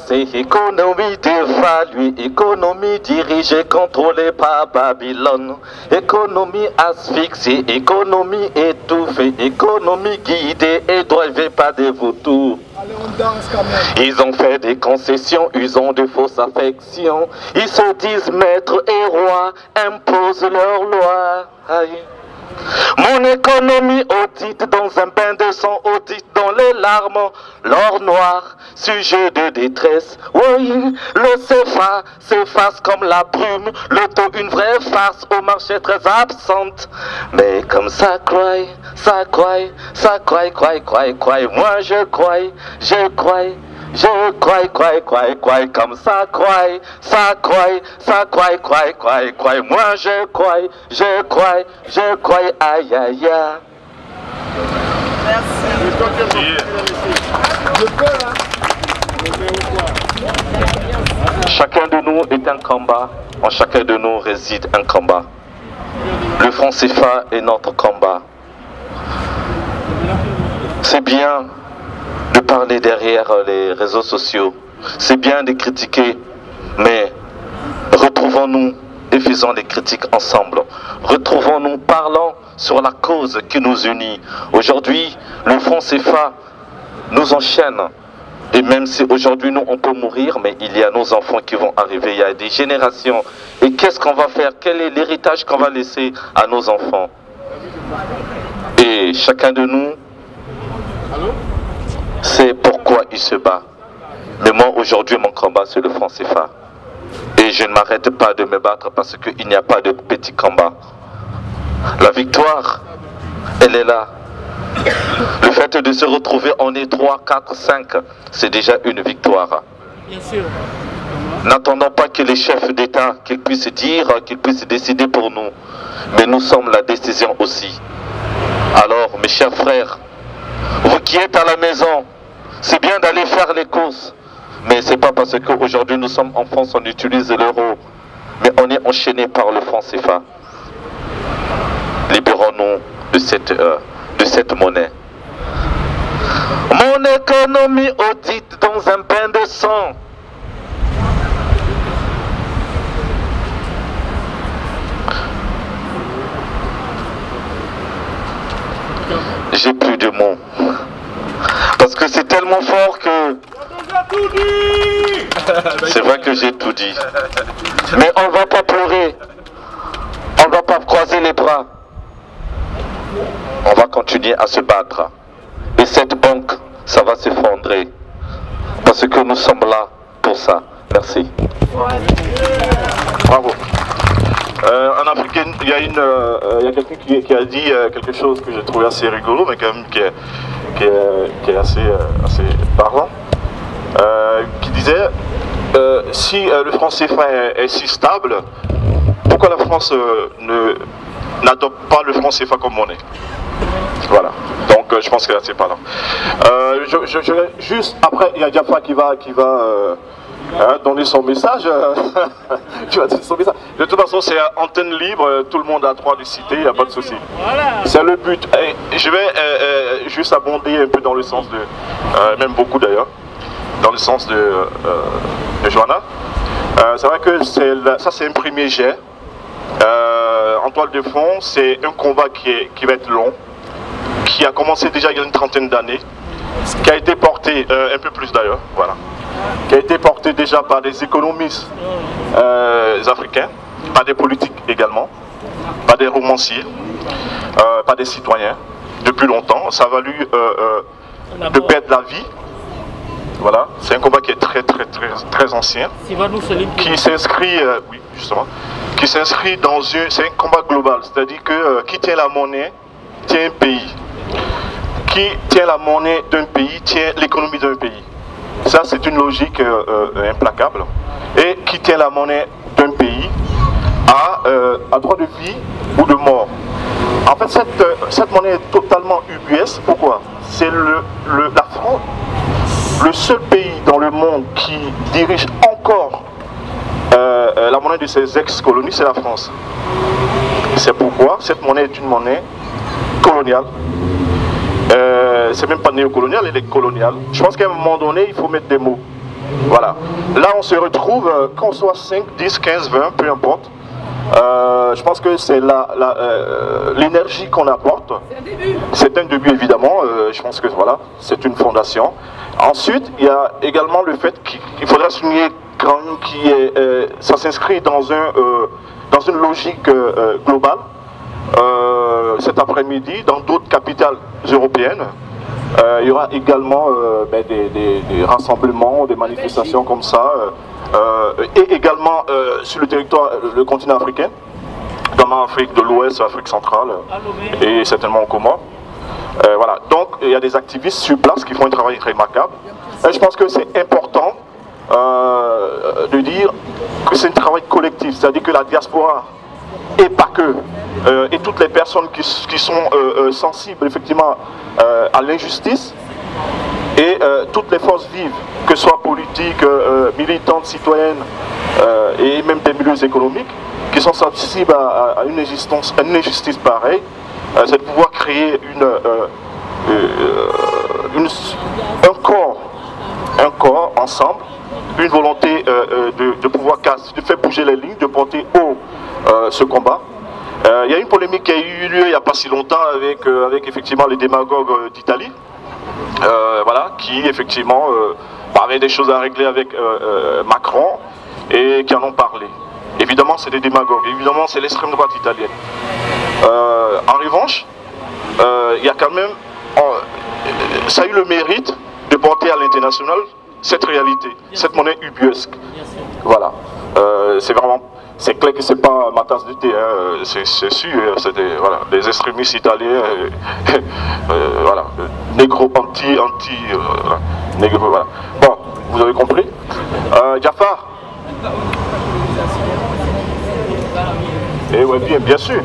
C'est économie dévaluée, économie dirigée, contrôlée par Babylone. Économie asphyxiée, économie étouffée, économie guidée et drivée par des vautours. Allez, on danse quand même. Ils ont fait des concessions, ils ont de fausses affections. Ils se disent maîtres et rois, imposent leurs lois. Aïe. Mon économie audite dans un bain de sang, audite dans les larmes, l'or noir, sujet de détresse. Oui, le CFA s'efface comme la brume, le taux une vraie farce au marché très absente. Mais comme ça croit, moi je crois, comme ça croit, moi je crois, aïe aïe aïe. Merci. Chacun de nous est un combat, en chacun de nous réside un combat. Le franc CFA est notre combat. C'est bien de parler derrière les réseaux sociaux, c'est bien de critiquer, mais retrouvons-nous et faisons des critiques ensemble. Retrouvons-nous, parlons sur la cause qui nous unit. Aujourd'hui, le franc CFA nous enchaîne. Et même si aujourd'hui nous on peut mourir, mais il y a nos enfants qui vont arriver, il y a des générations. Et qu'est-ce qu'on va faire? Quel est l'héritage qu'on va laisser à nos enfants? Et chacun de nous sait pourquoi il se bat. Mais moi aujourd'hui mon combat c'est le franc CFA. Et je ne m'arrête pas de me battre parce qu'il n'y a pas de petit combat. La victoire, elle est là. Le fait de se retrouver, on est 3, 4, 5, c'est déjà une victoire. Bien sûr. N'attendons pas que les chefs d'État qu'ils puissent dire, qu'ils puissent décider pour nous. Mais nous sommes la décision aussi. Alors, mes chers frères, vous qui êtes à la maison, c'est bien d'aller faire les courses. Mais ce n'est pas parce qu'aujourd'hui nous sommes en France, on utilise l'euro. Mais on est enchaîné par le franc CFA. Libérons-nous de cette monnaie. Mon économie audite dans un bain de sang. J'ai plus de mots. Parce que c'est tellement fort que... C'est vrai que j'ai tout dit. Mais on ne va pas pleurer. On ne va pas croiser les bras. On va continuer à se battre. Et cette banque, ça va s'effondrer. Parce que nous sommes là pour ça. Merci. Bravo. En Afrique, il y a quelqu'un qui a dit quelque chose que j'ai trouvé assez rigolo, mais quand même qui est assez parlant. Qui disait si le franc CFA est si stable, pourquoi la France n'adopte pas le franc CFA comme monnaie? Voilà, donc je pense que là c'est pas là. Juste après, il y a Diafa qui va donner son message. Tu vas donner son message. De toute façon, c'est antenne libre, tout le monde a le droit de citer, il n'y a pas de souci. C'est le but. Et je vais juste abonder un peu dans le sens de, même beaucoup d'ailleurs, dans le sens de Johanna. C'est vrai que ça c'est un premier jet. En toile de fond, c'est un combat qui va être long, qui a commencé déjà il y a une trentaine d'années, qui a été porté, un peu plus d'ailleurs, voilà, qui a été porté déjà par des économistes africains, par des politiques également, par des romanciers, par des citoyens, depuis longtemps. Ça a valu de perdre la vie. Voilà, c'est un combat qui est très ancien, qui s'inscrit, oui, justement, qui s'inscrit dans c'est un combat global, c'est-à-dire que qui tient la monnaie tient un pays, qui tient la monnaie d'un pays tient l'économie d'un pays. Ça, c'est une logique implacable. Et qui tient la monnaie d'un pays a droit de vie ou de mort. En fait, cette monnaie est totalement ubuesque. Pourquoi? C'est la France, le seul pays dans le monde qui dirige encore la monnaie de ses ex-colonies, c'est la France. C'est pourquoi cette monnaie est une monnaie coloniale. C'est même pas néocoloniale, elle est coloniale. Je pense qu'à un moment donné, il faut mettre des mots. Voilà. Là, on se retrouve, qu'on soit 5, 10, 15, 20, peu importe. Je pense que c'est l'énergie qu'on apporte. C'est un début, évidemment. Je pense que voilà, c'est une fondation. Ensuite, il y a également le fait qu'il faudra souligner quand même ça s'inscrit dans une logique globale. Cet après-midi, dans d'autres capitales européennes, il y aura également des rassemblements, des manifestations comme ça, et également sur le territoire, le continent africain, notamment Afrique de l'Ouest, Afrique centrale, et certainement au Comores. Voilà. Donc il y a des activistes sur place qui font un travail remarquable. Et je pense que c'est important de dire que c'est un travail collectif, c'est-à-dire que la diaspora, et pas que, et toutes les personnes qui sont sensibles effectivement à l'injustice, et toutes les forces vives, que ce soit politiques, militantes, citoyennes, et même des milieux économiques, qui sont sensibles à une injustice pareille, c'est de pouvoir créer un corps ensemble, une volonté de pouvoir de faire bouger les lignes, de porter haut ce combat. Il y a une polémique qui a eu lieu il n'y a pas si longtemps avec effectivement les démagogues d'Italie, voilà, qui effectivement avaient des choses à régler avec Macron et qui en ont parlé. Évidemment, c'est des démagogues, évidemment, c'est l'extrême droite italienne. En revanche, il y a quand même, ça a eu le mérite de porter à l'international cette réalité, cette monnaie ubuesque. Voilà, c'est clair que c'est pas ma tasse de thé, hein, c'est sûr, c'est des extrémistes italiens, voilà, négro négro, voilà. Bon, vous avez compris. Jafar. Et ouais, bien sûr.